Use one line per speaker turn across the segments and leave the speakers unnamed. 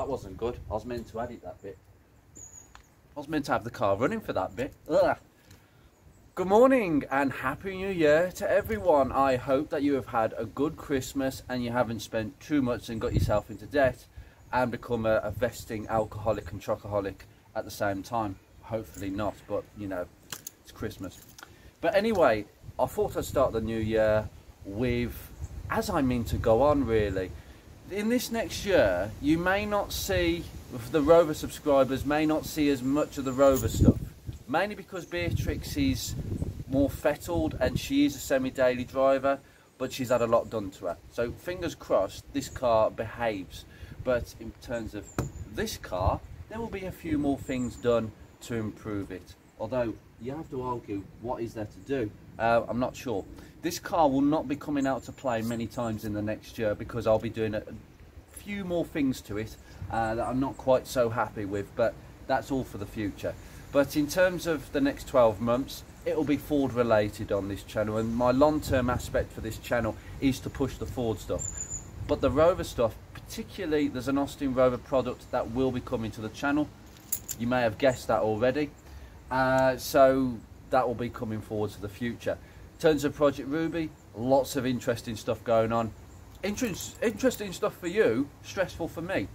That wasn't good. I was meant to edit that bit. I was meant to have the car running for that bit. Ugh. Good morning and Happy New Year to everyone. I hope that you have had a good Christmas and you haven't spent too much and got yourself into debt and become a vesting alcoholic and chocoholic at the same time. Hopefully not, but you know, it's Christmas. But anyway, I thought I'd start the new year with, as I mean to go on really. In this next year, you may not see, the Rover subscribers may not see as much of the Rover stuff. Mainly because Beatrix is more fettled and she is a semi-daily driver, but she's had a lot done to her. So fingers crossed this car behaves. But in terms of this car, there will be a few more things done to improve it. Although you have to argue, what is there to do? I'm not sure. This car will not be coming out to play many times in the next year because I'll be doing a few more things to it that I'm not quite so happy with, but that's all for the future. But in terms of the next 12 months, it will be Ford related on this channel, and my long-term aspect for this channel is to push the Ford stuff. But the Rover stuff, particularly there's an Austin Rover product that will be coming to the channel. You may have guessed that already. So that will be coming forward to the future. In terms of Project Ruby, lots of interesting stuff going on. Interesting stuff for you, stressful for me.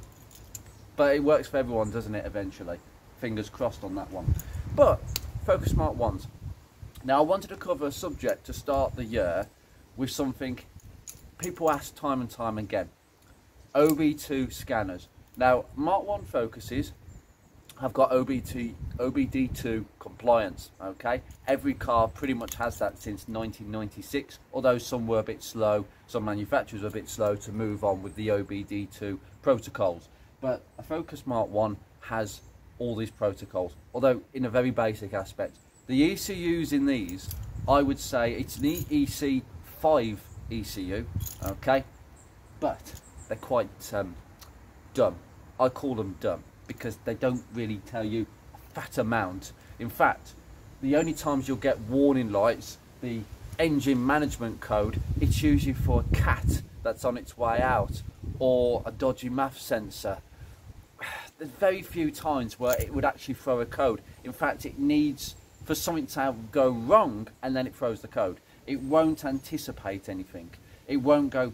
But it works for everyone, doesn't it, eventually? Fingers crossed on that one. But Focus MK1s. Now I wanted to cover a subject to start the year with something people ask time and time again. OBD2 scanners. Now MK1 Focuses have got OBD2 compliance, okay? Every car pretty much has that since 1996, although some were a bit slow, some manufacturers were a bit slow to move on with the OBD2 protocols. But a Focus MK1 has all these protocols, although in a very basic aspect. The ECUs in these, I would say it's an EC5 ECU, okay? But they're quite dumb. I call them dumb because they don't really tell you a fat amount. In fact, the only times you'll get warning lights, the engine management code, it's usually for a cat that's on its way out or a dodgy math sensor. There's very few times where it would actually throw a code. In fact, it needs for something to go wrong and then it throws the code. It won't anticipate anything. It won't go,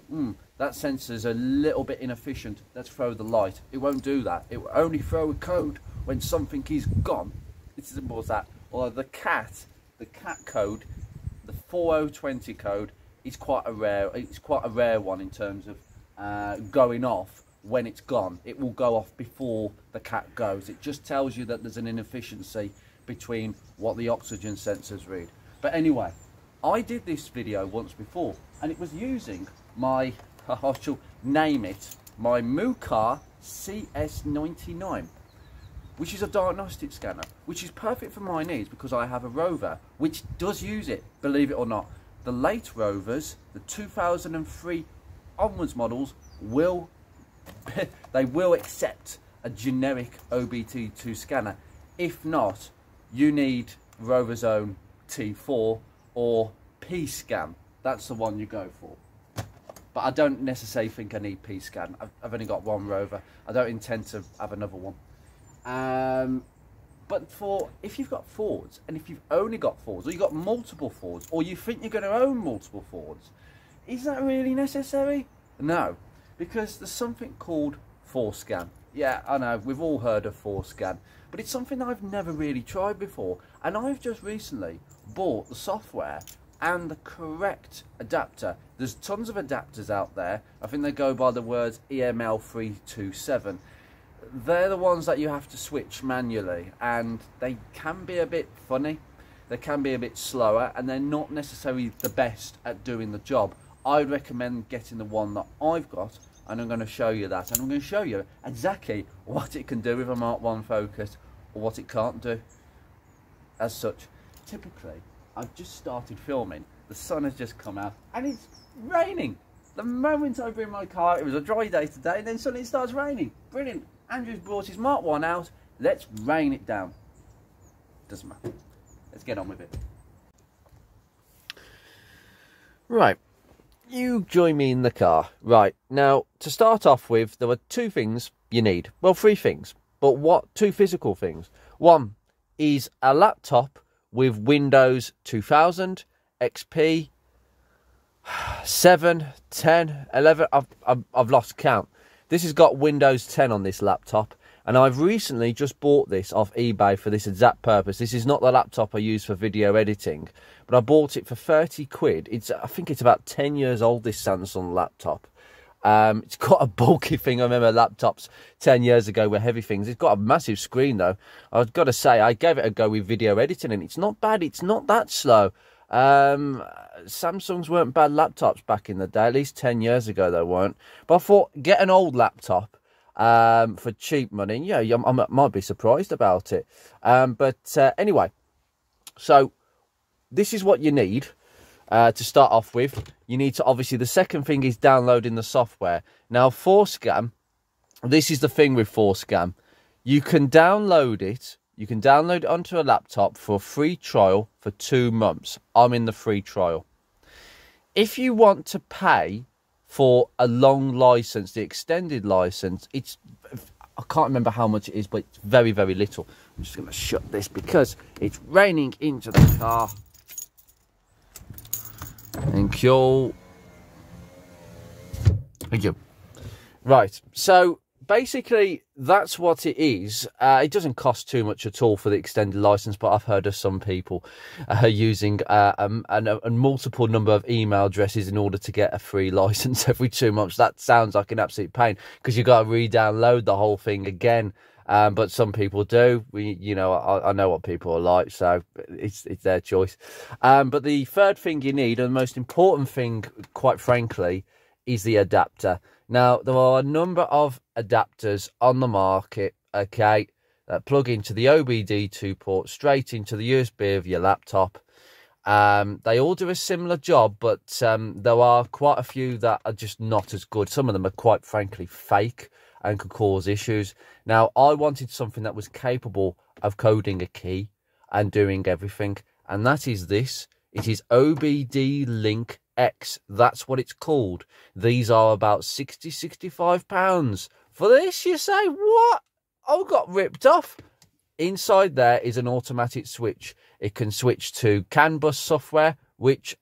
that sensor's a little bit inefficient, let's throw the light. It won't do that. It will only throw a code when something is gone. It's as simple as that. Or the cat code, the 4020 code, is quite a rare one in terms of going off when it's gone. It will go off before the cat goes. It just tells you that there's an inefficiency between what the oxygen sensors read. But anyway, I did this video once before and it was using my, I shall name it, my Mucar CS99, which is a diagnostic scanner, which is perfect for my needs because I have a Rover which does use it, believe it or not. The late Rovers, the 2003 onwards models, they will accept a generic OBD2 scanner. If not, you need Rover's own T4 or P-Scan. That's the one you go for. But I don't necessarily think I need P-Scan. I've only got one Rover. I don't intend to have another one. But if you've got Fords, and if you've only got Fords, or you've got multiple Fords, or you think you're going to own multiple Fords, is that really necessary? No, because there's something called Forscan. Yeah, I know, we've all heard of Forscan, but it's something I've never really tried before, and I've just recently bought the software and the correct adapter. There's tons of adapters out there. I think they go by the words EML327. They're the ones that you have to switch manually, and they can be a bit funny, they can be a bit slower, and they're not necessarily the best at doing the job. I'd recommend getting the one that I've got, and I'm going to show you that, and I'm going to show you exactly what it can do with a MK1 Focus or what it can't do. As such, typically I've just started filming, the sun has just come out and it's raining. The moment I bring my car, it was a dry day today, and then suddenly it starts raining. Brilliant. Andrew's brought his MK1 out, let's rain it down. Doesn't matter, let's get on with it. Right, you join me in the car. Right, now to start off with, there were two things you need? Well, 3 things. But what? 2 physical things. One is a laptop with Windows 2000, XP, 7, 10, 11. I've lost count. This has got Windows 10 on this laptop. And I've recently just bought this off eBay for this exact purpose. This is not the laptop I use for video editing, but I bought it for 30 quid. I think it's about 10 years old, this Samsung laptop. It's got a bulky thing. I remember laptops 10 years ago were heavy things. It's got a massive screen though. I've got to say, I gave it a go with video editing and it's not bad. It's not that slow. Samsungs weren't bad laptops back in the day. At least 10 years ago they weren't. But I thought, get an old laptop for cheap money. Yeah, I might be surprised about it. Anyway, so this is what you need to start off with. You need to, obviously, the second thing is downloading the software. Now, Forscan, this is the thing with Forscan. You can download it. You can download it onto a laptop for a free trial for 2 months. I'm in the free trial. If you want to pay for a long license, the extended license, I can't remember how much it is, but it's very, very little. I'm just going to shut this because it's raining into the car. Thank you. Thank you. Right, so basically that's what it is. It doesn't cost too much at all for the extended license, but I've heard of some people using a multiple number of email addresses in order to get a free license every 2 months. That sounds like an absolute pain because you've got to re-download the whole thing again. But some people do. I know what people are like, so it's their choice. But the third thing you need, and the most important thing, quite frankly, is the adapter. Now, there are a number of adapters on the market, okay, that plug into the OBD2 port straight into the USB of your laptop. They all do a similar job, but there are quite a few that are just not as good. Some of them are quite frankly fake and could cause issues. Now, I wanted something that was capable of coding a key and doing everything, and that is this. It is OBD Link X. That's what it's called. These are about £60–65 for this. You say, what? I got ripped off. Inside there is an automatic switch. It can switch to CAN bus software, which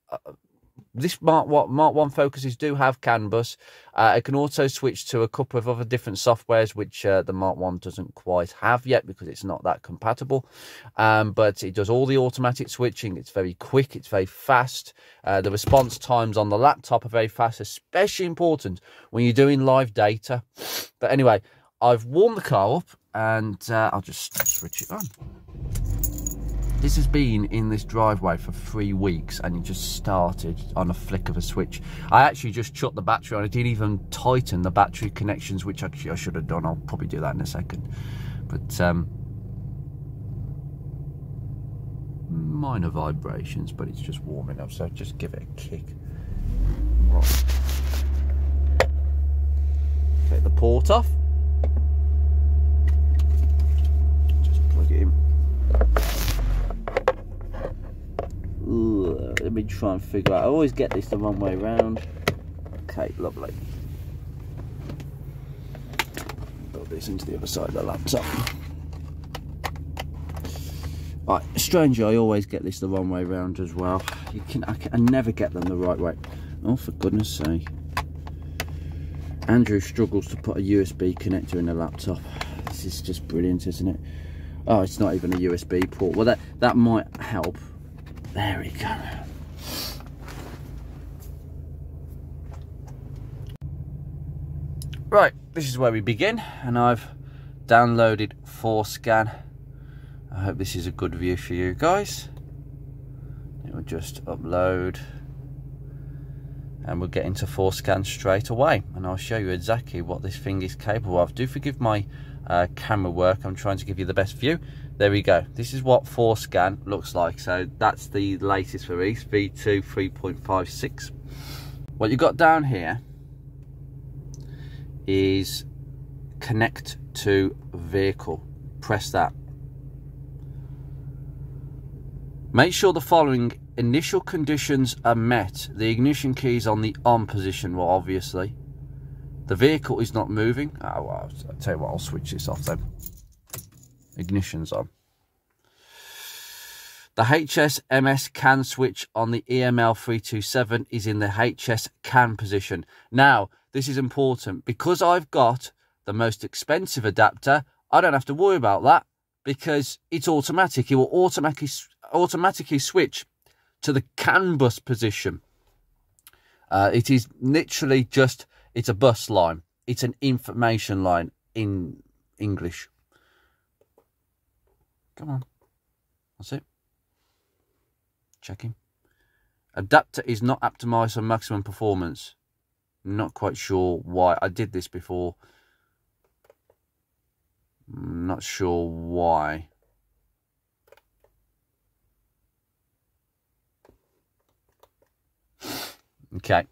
this Mark 1 Focuses do have CAN bus. It can also switch to a couple of other different softwares, which the Mark 1 doesn't quite have yet because it's not that compatible. But it does all the automatic switching. It's very quick. It's very fast. The response times on the laptop are very fast, especially important when you're doing live data. But anyway, I've warmed the car up and I'll just switch it on. This has been in this driveway for 3 weeks and it just started on a flick of a switch. I actually just shut the battery on. I didn't even tighten the battery connections, which actually I should have done. I'll probably do that in a second. But minor vibrations, but it's just warming up, so just give it a kick. Right. Take the port off. Just plug it in. Ooh, let me try and figure out. I always get this the wrong way around. Okay, lovely. Put this into the other side of the laptop. Right, strangely, I always get this the wrong way around as well. I never get them the right way. Oh, for goodness sake. Andrew struggles to put a USB connector in a laptop. This is just brilliant, isn't it? Oh, it's not even a USB port. Well, that might help. There we go. Right, this is where we begin, and I've downloaded Forscan. I hope this is a good view for you guys. It will just upload, and we'll get into Forscan straight away, and I'll show you exactly what this thing is capable of. Do forgive my camera work. I'm trying to give you the best view. There we go. This is what Forscan looks like. So that's the latest release, V2 3.56. What you've got down here is connect to vehicle. Press that. Make sure the following initial conditions are met. The ignition key is on the on position, well, obviously. The vehicle is not moving. Oh, well, I'll tell you what, I'll switch this off then. Ignition's on. The HS/MS CAN switch on the EML327 is in the HS CAN position. Now, this is important. Because I've got the most expensive adapter, I don't have to worry about that because it's automatic. It will automatically switch to the CAN bus position. It is literally just, it's a bus line. It's an information line in English. Come on. That's it. Checking. Adapter is not optimized for maximum performance. I'm not quite sure why. I did this before. I'm not sure why. Okay.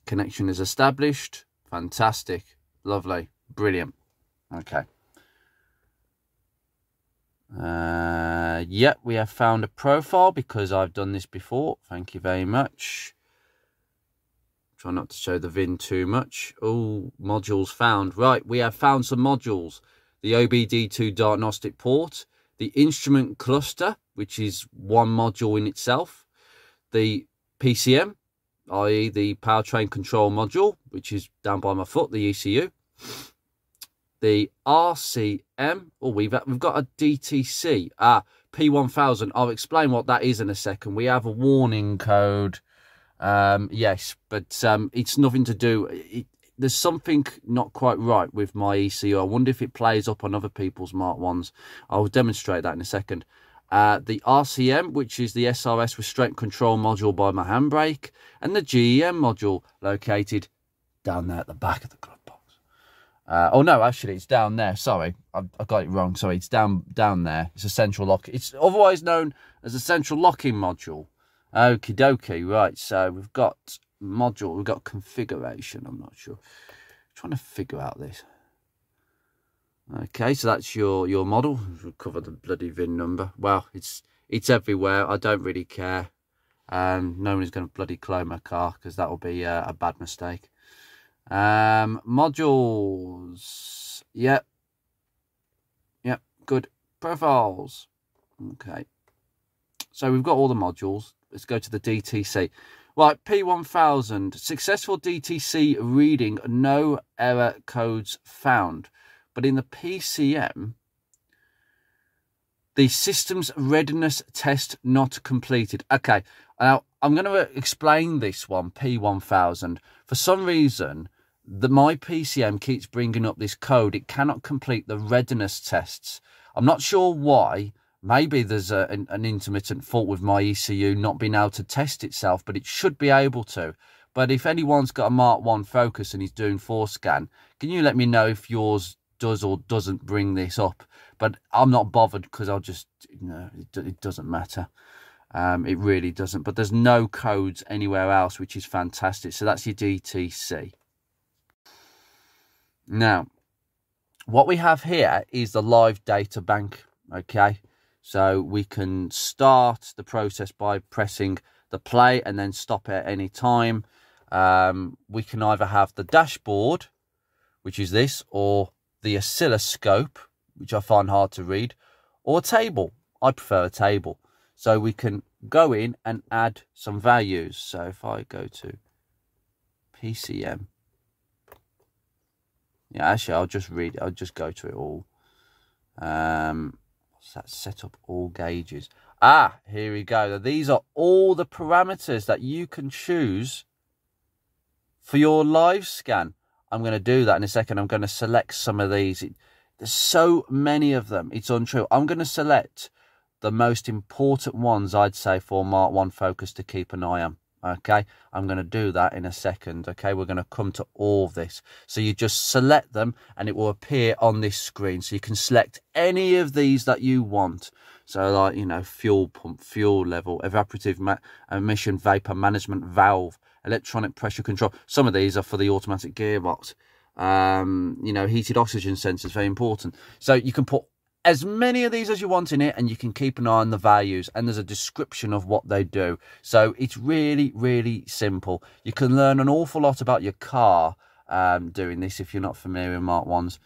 Connection is established. Fantastic. Lovely. Brilliant. Okay. Yeah, we have found a profile because I've done this before. Thank you very much. Try not to show the VIN too much. Oh, modules found. Right, we have found some modules. The OBD2 diagnostic port, the instrument cluster, which is one module in itself, the PCM, i.e. the powertrain control module, which is down by my foot, the ECU, the RCM, oh, we've got a DTC, P1000. I'll explain what that is in a second. We have a warning code, yes, but it's nothing to do. There's something not quite right with my ECU. I wonder if it plays up on other people's Mark 1s. I'll demonstrate that in a second. The RCM, which is the SRS restraint control module by my handbrake, and the GEM module located down there at the back of the glove box. Oh no, actually it's down there. Sorry, I got it wrong. Sorry, it's down there. It's a central lock. It's otherwise known as a central locking module. Okie dokie. Right, so we've got module. We've got configuration. I'm not sure. I'm trying to figure out this. Okay, so that's your model. We'll cover the bloody VIN number. Well, it's everywhere. I don't really care. No one is going to bloody clone my car because that will be a bad mistake. Modules. Yep, good. Profiles. Okay, so we've got all the modules. Let's go to the DTC. Right, P1000, successful DTC reading, no error codes found. But in the PCM, the system's readiness test not completed. Okay, now I'm going to explain this one, P1000. For some reason, my PCM keeps bringing up this code. It cannot complete the readiness tests. I'm not sure why. Maybe there's an intermittent fault with my ECU not being able to test itself, but it should be able to. But if anyone's got a Mark 1 Focus and he's doing Forscan, can you let me know if yours does or doesn't bring this up? But I'm not bothered because I'll just, it doesn't matter. It really doesn't. But there's no codes anywhere else, which is fantastic. So that's your DTC. Now, what we have here is the live data bank. Okay, so we can start the process by pressing the play and then stop at any time. We can either have the dashboard, which is this, or the oscilloscope, which I find hard to read, or a table. I prefer a table. So we can go in and add some values. So if I go to PCM, yeah, actually I'll just read it. I'll just go to it all. What's that? Set up all gauges. Here we go. These are all the parameters that you can choose for your live scan. I'm going to do that in a second. I'm going to select some of these. There's so many of them. It's untrue. I'm going to select the most important ones, I'd say, for Mark 1 Focus to keep an eye on. Okay, I'm going to do that in a second. Okay, we're going to come to all of this. So you just select them and it will appear on this screen. So you can select any of these that you want. So like, fuel pump, fuel level, evaporative emission vapor management valve, electronic pressure control. Some of these are for the automatic gearbox. Heated oxygen sensors, very important. So you can put as many of these as you want in it, and you can keep an eye on the values, and there's a description of what they do. So it's really, really simple. You can learn an awful lot about your car doing this if you're not familiar with Mark 1s.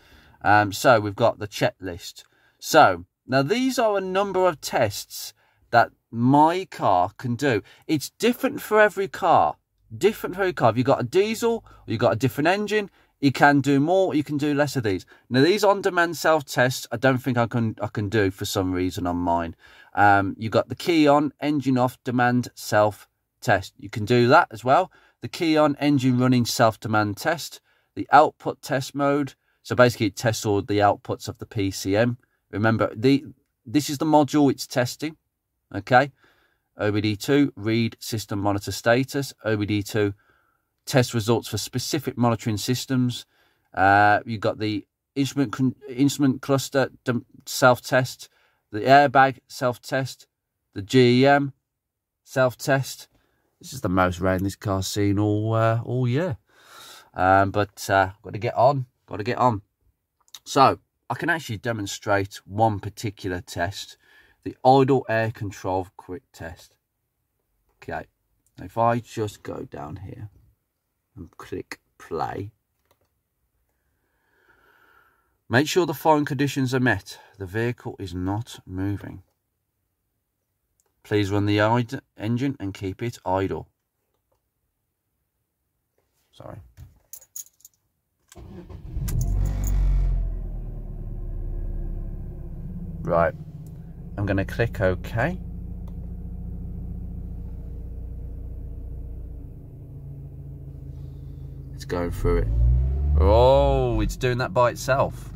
So we've got the checklist. So now these are a number of tests that my car can do. It's different for every car. Different for every car. If you've got a diesel, or you've got a different engine, you can do more, or you can do less of these. Now these on-demand self-tests, I don't think I can do for some reason on mine. You've got the key on, engine off, demand self-test. You can do that as well. The key on, engine running, self-demand test. The output test mode. So basically it tests all the outputs of the PCM. Remember, this is the module it's testing. Okay. OBD2, read system monitor status. OBD2, test results for specific monitoring systems. You've got the instrument cluster self-test, the airbag self-test, the GEM self-test. This is the most rain this car's seen all year. But got to get on. Got to get on. So I can actually demonstrate one particular test, the idle air control quick test. Okay, if I just go down here and click play, make sure the following conditions are met. The vehicle is not moving. Please run the engine and keep it idle. Sorry. Right, I'm going to click OK. It's going through it. Oh, it's doing that by itself.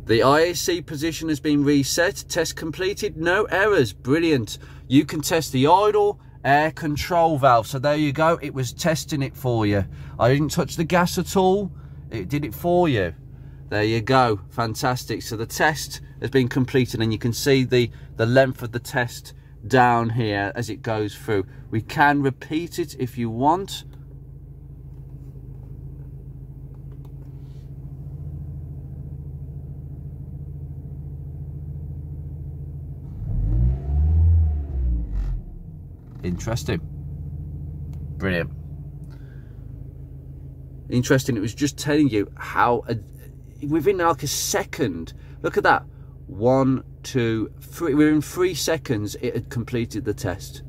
The IAC position has been reset. Test completed. No errors. Brilliant. You can test the idle air control valve. So there you go. It was testing it for you. I didn't touch the gas at all. It did it for you. There you go. Fantastic. So the test has been completed, and you can see the length of the test down here as it goes through. We can repeat it if you want. Interesting. Brilliant. Interesting. It was just telling you how within like a second, look at that, 1, 2, 3, within 3 seconds it had completed the test.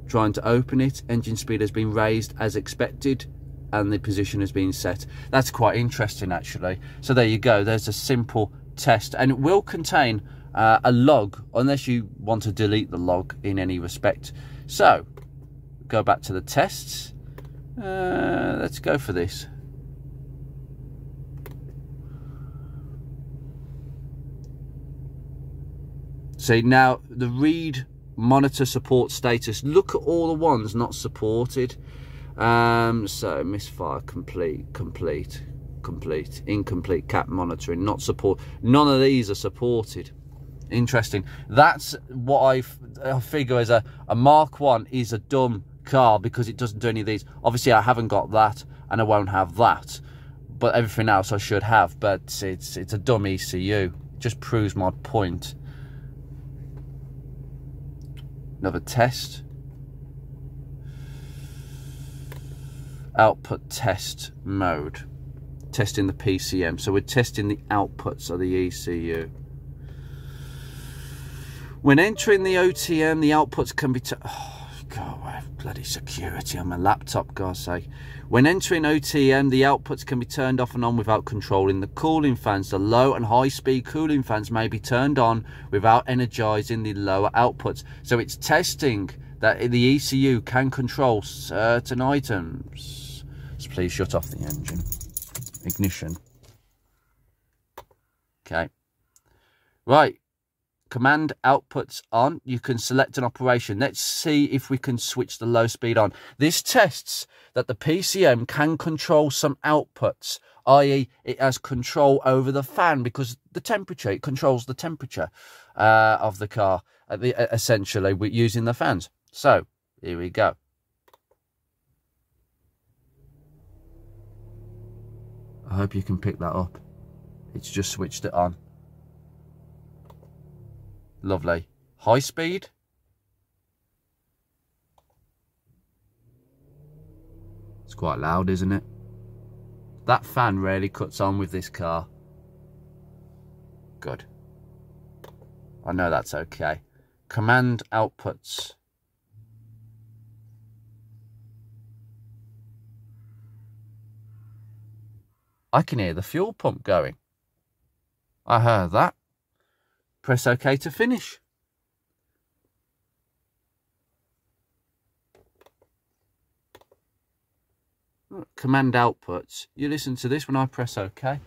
Trying to open it, engine speed has been raised as expected, and the position has been set. That's quite interesting actually. So there you go, there's a simple test, and it will contain a log, unless you want to delete the log in any respect. So go back to the tests. Let's go for this. See, now the read monitor support status, look at all the ones not supported. So misfire, complete, incomplete, cap monitoring, not support. None of these are supported. Interesting. That's what I figure as a Mark 1 is a dumb car, because it doesn't do any of these. Obviously I haven't got that, and I won't have that, but everything else I should have. But it's a dumb ECU. It just proves my point. Another test. Output test mode. Testing the PCM. So we're testing the outputs of the ECU. When entering the OTM, the outputs can be... Oh, God, bloody security on my laptop, God's sake. When entering OTM, the outputs can be turned off and on without controlling the cooling fans. The low and high speed cooling fans may be turned on without energizing the lower outputs. So it's testing that the ECU can control certain items. So please shut off the engine. Ignition. Okay. Right. Command outputs on. You can select an operation. Let's see if we can switch the low speed on. This tests that the PCM can control some outputs, i.e. it has control over the fan, because the temperature, it controls the temperature of the car, essentially, with using the fans. So here we go. I hope you can pick that up. It's just switched it on. Lovely. High speed. It's quite loud, isn't it? That fan really cuts on with this car. Good. I know that's okay. Command outputs. I can hear the fuel pump going. I heard that. Press OK to finish. Command outputs. You listen to this when I press OK.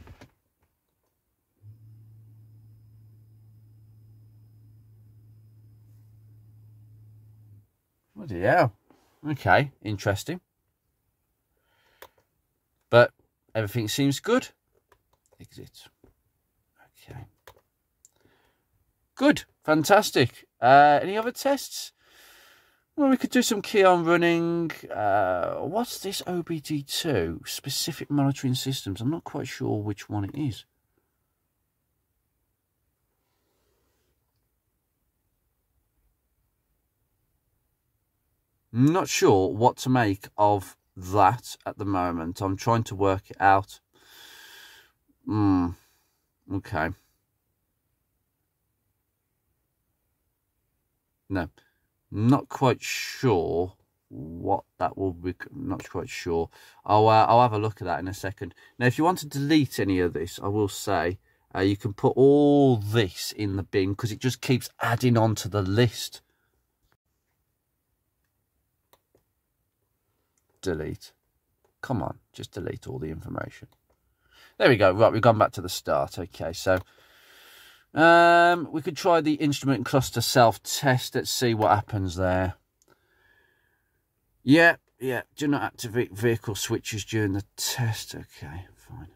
Bloody hell. Okay, interesting. But everything seems good. Exit. Okay. Good. Fantastic. Any other tests? Well, we could do some key on running. What's this OBD2? Specific monitoring systems. I'm not quite sure which one it is. I'm not sure what to make of that at the moment. I'm trying to work it out. Okay. No, not quite sure what that will be. Not quite sure. I'll have a look at that in a second. Now, if you want to delete any of this, I will say you can put all this in the bin because it just keeps adding on to the list. Delete. Come on, just delete all the information. There we go. Right, we've gone back to the start. Okay, so we could try the instrument cluster self-test. Let's see what happens there. Yeah. Do not activate vehicle switches during the test. Okay, fine.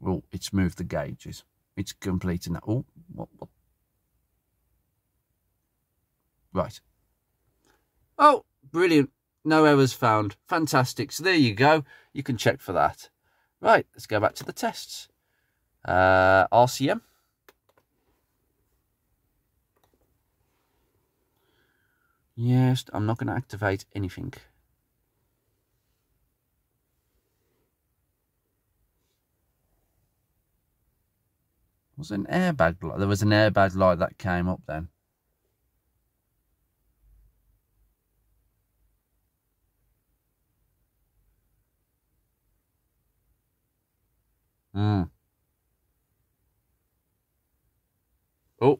Oh, it's moved the gauges. It's completing that. Oh, what? Right. Oh, brilliant. No errors found. Fantastic. So there you go. You can check for that. Right, let's go back to the tests. RCM. Yes, I'm not going to activate anything. Was an airbag light? There was an airbag light that came up then. Oh,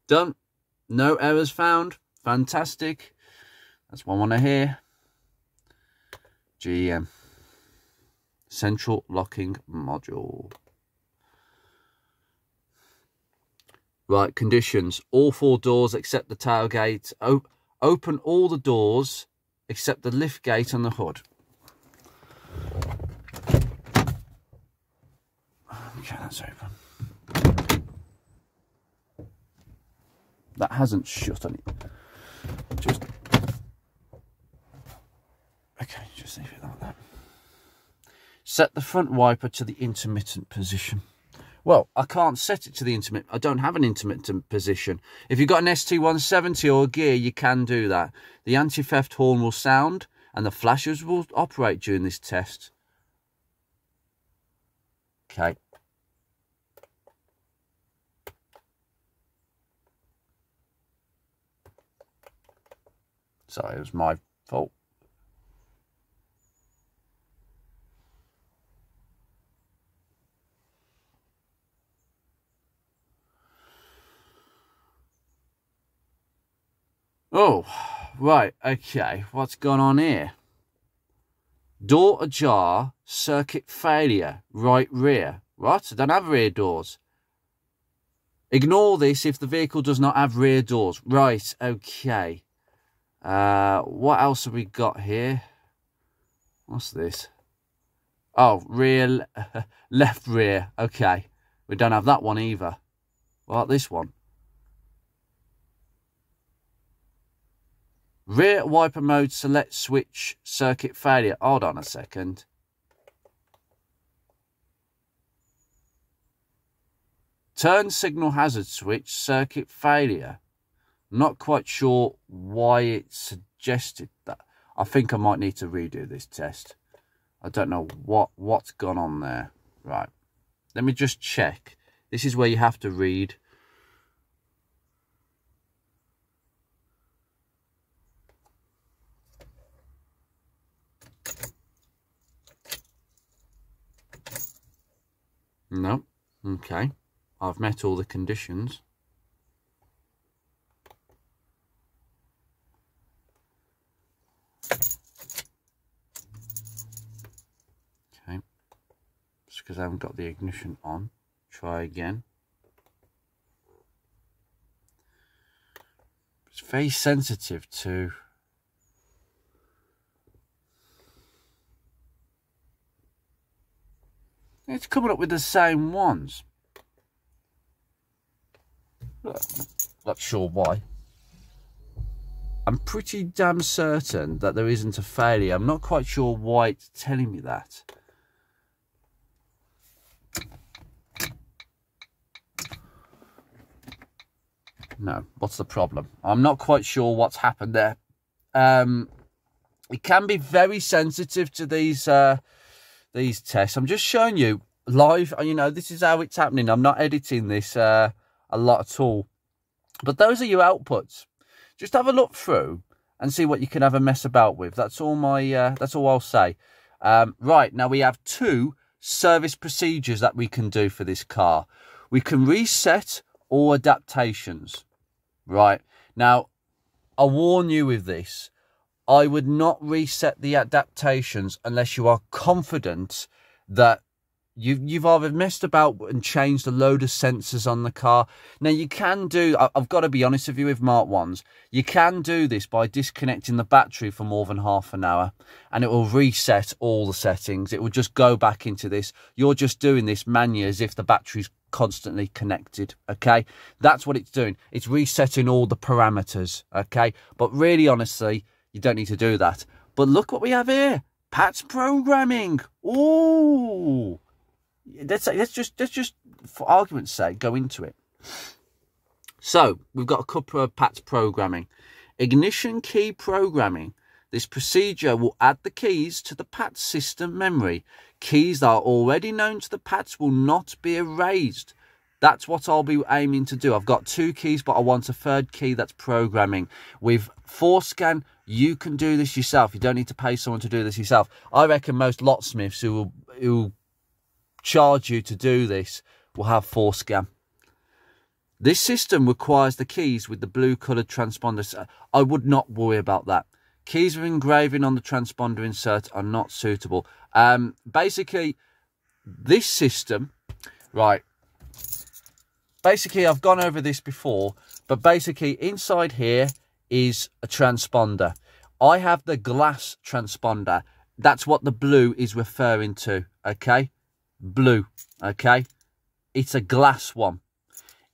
done. No errors found. Fantastic. That's what I want to hear. GM. Central locking module. Right, conditions. All 4 doors except the tailgate. Open all the doors except the lift gate and the hood. Okay, that's open. That hasn't shut on it. Okay, just leave it like that. Set the front wiper to the intermittent position. Well, I can't set it to the intermittent. I don't have an intermittent position. If you've got an ST170 or a gear, you can do that. The anti-theft horn will sound and the flashers will operate during this test. Okay. Sorry, it was my fault. Oh, right, okay. What's going on here? Door ajar, circuit failure, right rear. What? I don't have rear doors. Ignore this if the vehicle does not have rear doors. Right, okay. What else have we got here? What's this? Oh, rear, left rear. Okay. We don't have that one either. What about this one? Rear wiper mode, select switch, circuit failure. Hold on a second. Turn signal hazard switch, circuit failure. Not quite sure why it suggested that. I think I might need to redo this test. I don't know what's gone on there. Right. Let me just check. This is where you have to read. No. Okay. I've met all the conditions. Okay. Just because I haven't got the ignition on. Try again. It's very sensitive to... It's coming up with the same ones. Not sure why. I'm pretty damn certain that there isn't a failure. I'm not quite sure why it's telling me that. No, what's the problem? I'm not quite sure what's happened there. It can be very sensitive to these tests. I'm just showing you live. You know, this is how it's happening. I'm not editing this a lot at all. But those are your outputs. Just have a look through and see what you can have a mess about with. That's all that's all I'll say. Right, now we have 2 service procedures that we can do for this car. We can reset all adaptations. Right, now I'll warn you with this. I would not reset the adaptations unless you are confident that you've either messed about and changed a load of sensors on the car. Now, you can do, I've got to be honest with you with Mark 1s, you can do this by disconnecting the battery for more than half an hour, and it will reset all the settings. It will just go back into this. You're just doing this manually as if the battery's constantly connected, okay? That's what it's doing. It's resetting all the parameters, okay? But really, honestly, you don't need to do that. But look what we have here. Pat's programming. Ooh. Let's just, for argument's sake, go into it. So, we've got a couple of Pat's programming. Ignition key programming. This procedure will add the keys to the PATS system memory. Keys that are already known to the PATS will not be erased. That's what I'll be aiming to do. I've got 2 keys, but I want a 3rd key that's programming. With Forscan, you can do this yourself. You don't need to pay someone to do this yourself. I reckon most locksmiths who will charge you to do this will have Forscan. This system requires the keys with the blue coloured transponder. I would not worry about that. Keys with engraving on the transponder insert are not suitable. Basically, this system, right, basically I've gone over this before, but basically inside here is a transponder. I have the glass transponder. That's what the blue is referring to, okay? Blue, okay? It's a glass one.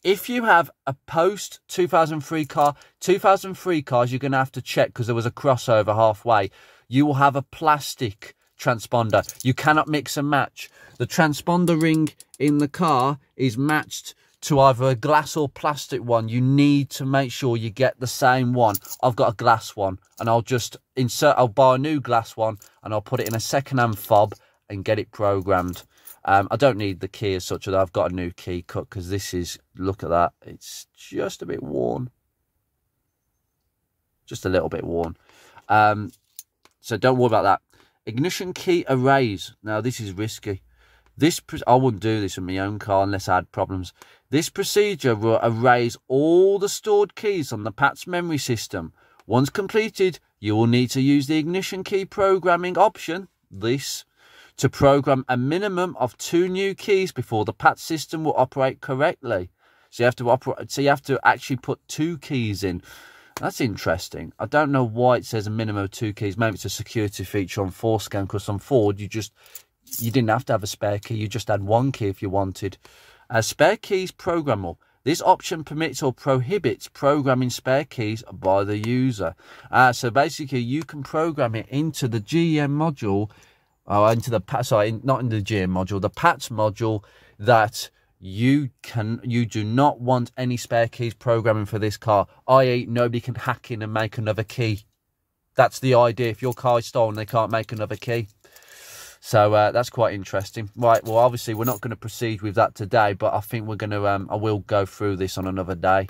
If you have a post 2003 car, 2003 cars, you're going to have to check because there was a crossover halfway. You will have a plastic transponder. You cannot mix and match. The transponder ring in the car is matched to either a glass or plastic one. You need to make sure you get the same one. I've got a glass one, and I'll just I'll buy a new glass one and I'll put it in a second-hand fob and get it programmed. I don't need the key as such, although I've got a new key cut because this is, look at that, it's just a bit worn. Just a little bit worn. So don't worry about that. Ignition key erase. Now, this is risky. I wouldn't do this in my own car unless I had problems. This procedure will erase all the stored keys on the PATS memory system. Once completed, you will need to use the ignition key programming option, this, to program a minimum of 2 new keys before the PATS system will operate correctly. So you have to actually put 2 keys in. That's interesting. I don't know why it says a minimum of 2 keys. Maybe it's a security feature on Forscan, because on Ford you didn't have to have a spare key. You just had 1 key if you wanted. Spare keys programmable. This option permits or prohibits programming spare keys by the user. So basically, you can program it into the GM module, or into the not in the GM module, the PATS module, that you do not want any spare keys programming for this car, i.e. nobody can hack in and make another key. That's the idea. If your car is stolen, they can't make another key. So that's quite interesting. Right, well, obviously we're not going to proceed with that today, but I think we're going to I will go through this on another day.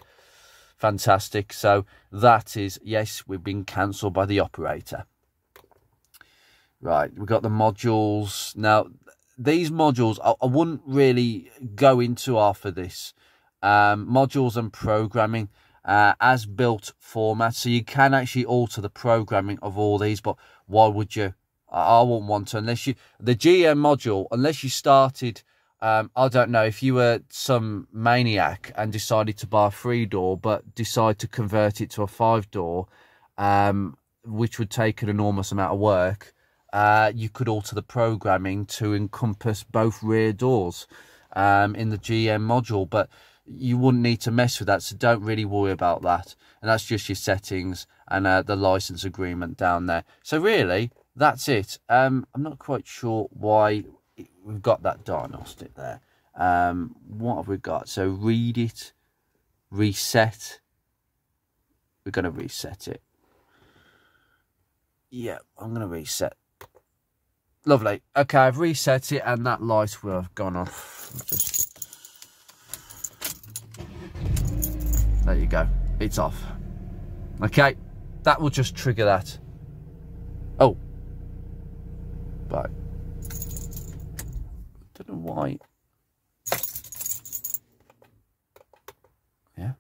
Fantastic. So that is, yes, we've been cancelled by the operator. Right, we've got the modules now. These modules, I wouldn't really go into after this. Modules and programming, as built format. So you can actually alter the programming of all these, but why would you? I wouldn't want to, unless you, the GM module, unless you started, I don't know, if you were some maniac and decided to buy a 3-door, but decide to convert it to a 5-door, which would take an enormous amount of work. You could alter the programming to encompass both rear doors in the GM module, but you wouldn't need to mess with that, so don't really worry about that. And that's just your settings and the license agreement down there. So really, that's it. I'm not quite sure why we've got that diagnostic there. What have we got? So read it, reset. We're going to reset it. Yeah, I'm going to reset. Lovely. Okay, I've reset it and that light will have gone off. There you go. It's off. Okay, that will just trigger that. Oh. Right. Don't know why. Yeah.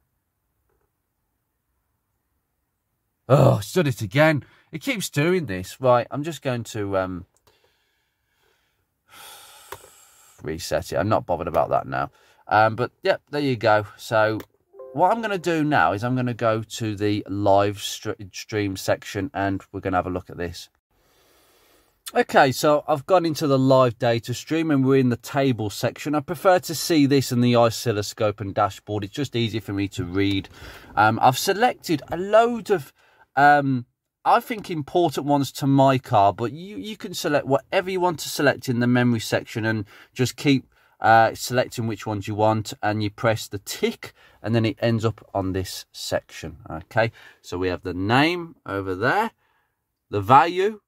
Oh, I done it again. It keeps doing this. Right, I'm just going to reset it. I'm not bothered about that now. But yeah, there you go. So what I'm going to do now is I'm going to go to the live stream section and we're going to have a look at this. Okay, so I've gone into the live data stream and we're in the table section. I prefer to see this in the oscilloscope and dashboard. It's just easier for me to read. I've selected a load of I think important ones to my car, but you can select whatever you want to select in the memory section and just keep selecting which ones you want, and you press the tick and then it ends up on this section. Okay, so we have the name over there, the value,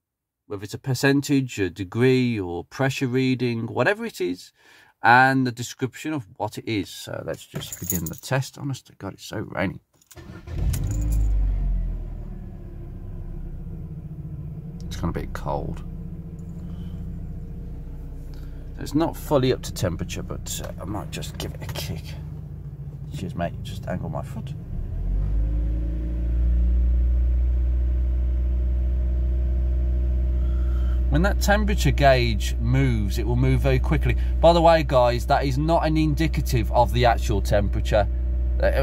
whether it's a percentage, a degree or pressure reading, whatever it is, and the description of what it is. So let's just begin the test. Honest to God, it's so rainy. It's gone a bit cold. It's not fully up to temperature, but I might just give it a kick. Cheers, mate. Just angle my foot. When that temperature gauge moves, it will move very quickly. By the way, guys, that is not an indicative of the actual temperature.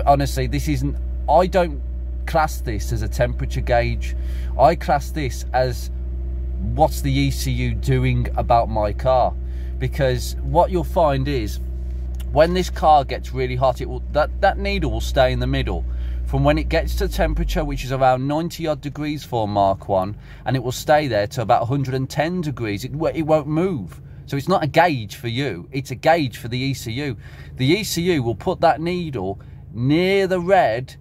Honestly, this isn't. I don't class this as a temperature gauge. I class this as what's the ECU doing about my car, because what you'll find is when this car gets really hot, it will that needle will stay in the middle from when it gets to temperature, which is around 90 odd degrees for Mark 1, and it will stay there to about 110 degrees. It won't move. So it's not a gauge for you, it's a gauge for the ECU. The ECU will put that needle near the red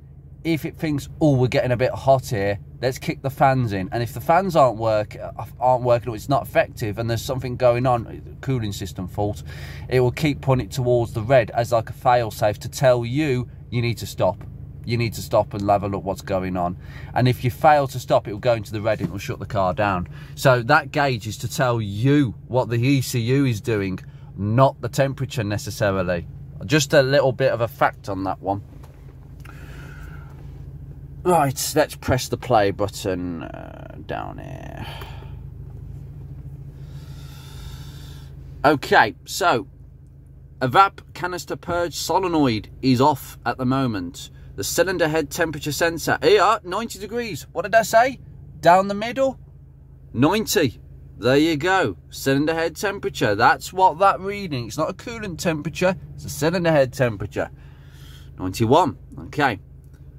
if it thinks, oh, we're getting a bit hot here, let's kick the fans in. And if the fans aren't working or it's not effective and there's something going on, cooling system fault, it will keep putting it towards the red as like a fail-safe to tell you, you need to stop. You need to stop and have a look what's going on. And if you fail to stop, it will go into the red and it will shut the car down. So that gauge is to tell you what the ECU is doing, not the temperature necessarily. Just a little bit of a fact on that one. Right, let's press the play button down here. Okay, so evap canister purge solenoid is off at the moment. The cylinder head temperature sensor, here, 90 degrees. What did I say? Down the middle? 90. There you go. Cylinder head temperature. That's what that reading. It's not a coolant temperature. It's a cylinder head temperature. 91. Okay.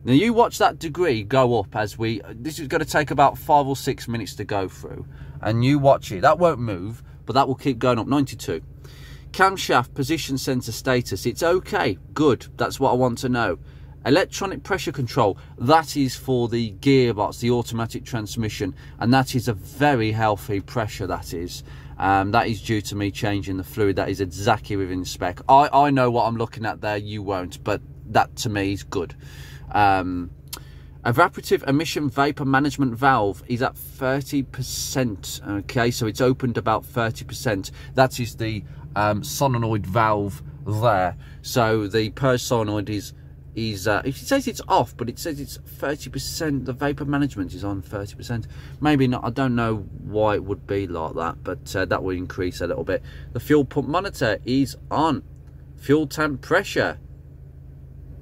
Now you watch that degree go up as this is going to take about 5 or 6 minutes to go through. And you watch it. That won't move, but that will keep going up. 92. Camshaft position sensor status. It's okay. Good. That's what I want to know. Electronic pressure control. That is for the gearbox, the automatic transmission. And that is a very healthy pressure, that is. That is due to me changing the fluid. That is exactly within spec. I know what I'm looking at there. You won't. But that to me is good. Evaporative emission vapor management valve is at 30%. Okay, so it's opened about 30%. That is the solenoid valve there. So the purge solenoid is it says it's off, but it says it's 30%. The vapor management is on 30%. Maybe not. I don't know why it would be like that, but that will increase a little bit. The fuel pump monitor is on. Fuel tank pressure.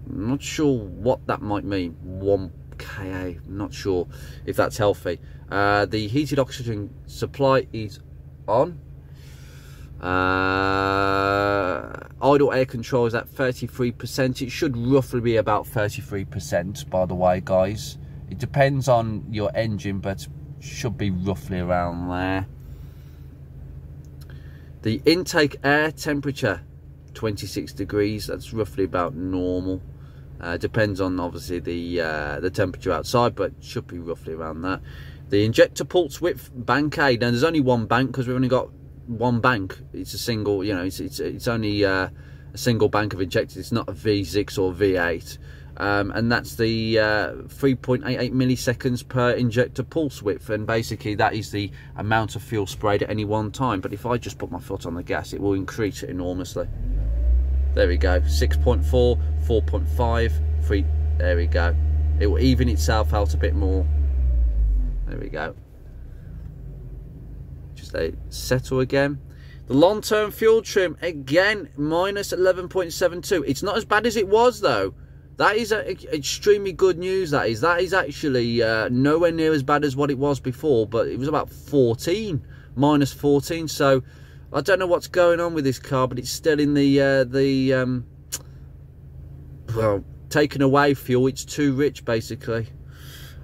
I'm not sure what that might mean. 1 kA. Not sure if that's healthy. The heated oxygen supply is on. Idle air control is at 33%. It should roughly be about 33%, by the way, guys. It depends on your engine, but should be roughly around there. The intake air temperature, 26 degrees. That's roughly about normal. Depends on obviously the temperature outside, but should be roughly around that. The injector pulse width, bank A. Now there's only one bank because we've only got one bank. It's a single, you know, it's only a single bank of injectors. It's not a V6 or V8, and that's the 3.88 milliseconds per injector pulse width, and basically that is the amount of fuel sprayed at any one time. But if I just put my foot on the gas, it will increase it enormously. There we go. 6.4, 4.5, 3. There we go. It will even itself out a bit more. There we go. Just let it settle again. The long-term fuel trim, again, minus 11.72. It's not as bad as it was, though. That is extremely good news, that is. That is actually nowhere near as bad as what it was before, but it was about 14, minus 14. So I don't know what's going on with this car, but it's still in the well, taken away fuel. It's too rich, basically.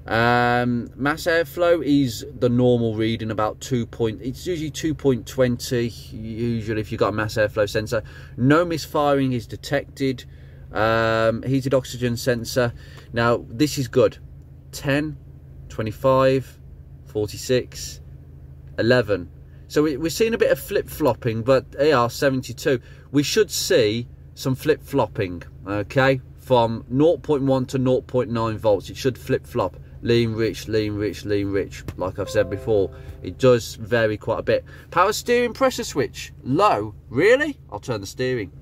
Mass airflow is the normal reading, about 2 point. It's usually 2.20. Usually, if you've got a mass airflow sensor, no misfiring is detected. Heated oxygen sensor. Now this is good. 10, 25, 46, 11. So we're seeing a bit of flip-flopping, but AR 72. We should see some flip-flopping, okay, from 0.1 to 0.9 volts. It should flip-flop. Lean rich, lean rich, lean rich. Like I've said before, it does vary quite a bit. Power steering pressure switch, low. Really? I'll turn the steering.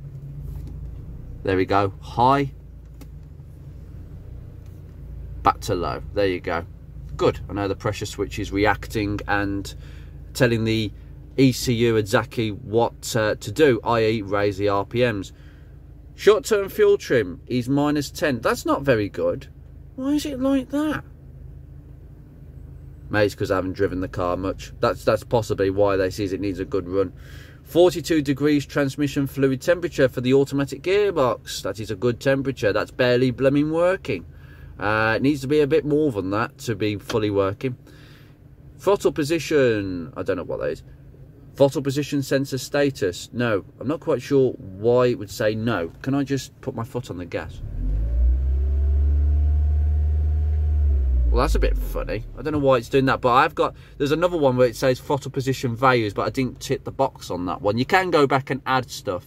There we go. High. Back to low. There you go. Good. I know the pressure switch is reacting and telling the ECU exactly what to do, i.e. raise the RPMs. Short-term fuel trim is minus 10. That's not very good. Why is it like that? Maybe it's because I haven't driven the car much. That's possibly why they see it needs a good run. 42 degrees transmission fluid temperature for the automatic gearbox. That is a good temperature. That's barely blooming working. It needs to be a bit more than that to be fully working. Throttle position, I don't know what that is. Throttle position sensor status, no. I'm not quite sure why it would say no. Can I just put my foot on the gas? Well, that's a bit funny. I don't know why it's doing that, but there's another one where it says throttle position values, but I didn't tick the box on that one. You can go back and add stuff.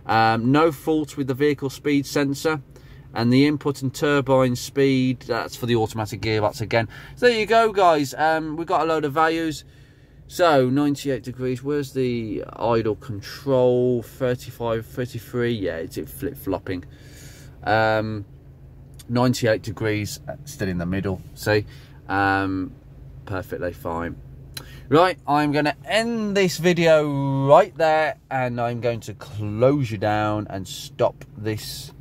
No fault with the vehicle speed sensor. And the input and turbine speed, that's for the automatic gearbox again. So there you go, guys. We've got a load of values. So 98 degrees, where's the idle control? 35, 33, yeah, it's flip-flopping. 98 degrees, still in the middle, see? Perfectly fine. Right, I'm going to end this video right there, and I'm going to close you down and stop this.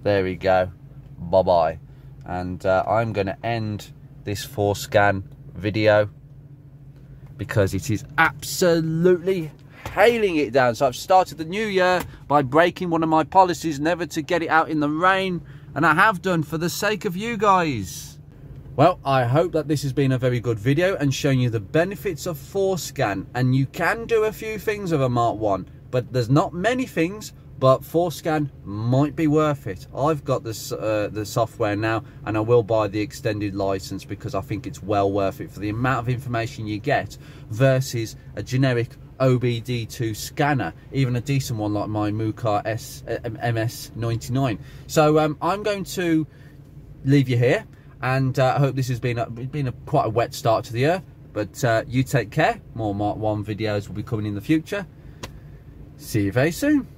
There we go. Bye-bye. And I'm going to end this Forscan video because it is absolutely hailing it down. So I've started the new year by breaking one of my policies, never to get it out in the rain, and I have done for the sake of you guys. Well, I hope that this has been a very good video and shown you the benefits of Forscan. And you can do a few things with a Mark 1, but there's not many things, but Forscan might be worth it. I've got this, the software now, and I will buy the extended license because I think it's well worth it for the amount of information you get versus a generic OBD2 scanner, even a decent one like my Mucar MS99. So I'm going to leave you here. And I hope this has been quite a wet start to the year. But you take care. More Mark 1 videos will be coming in the future. See you very soon.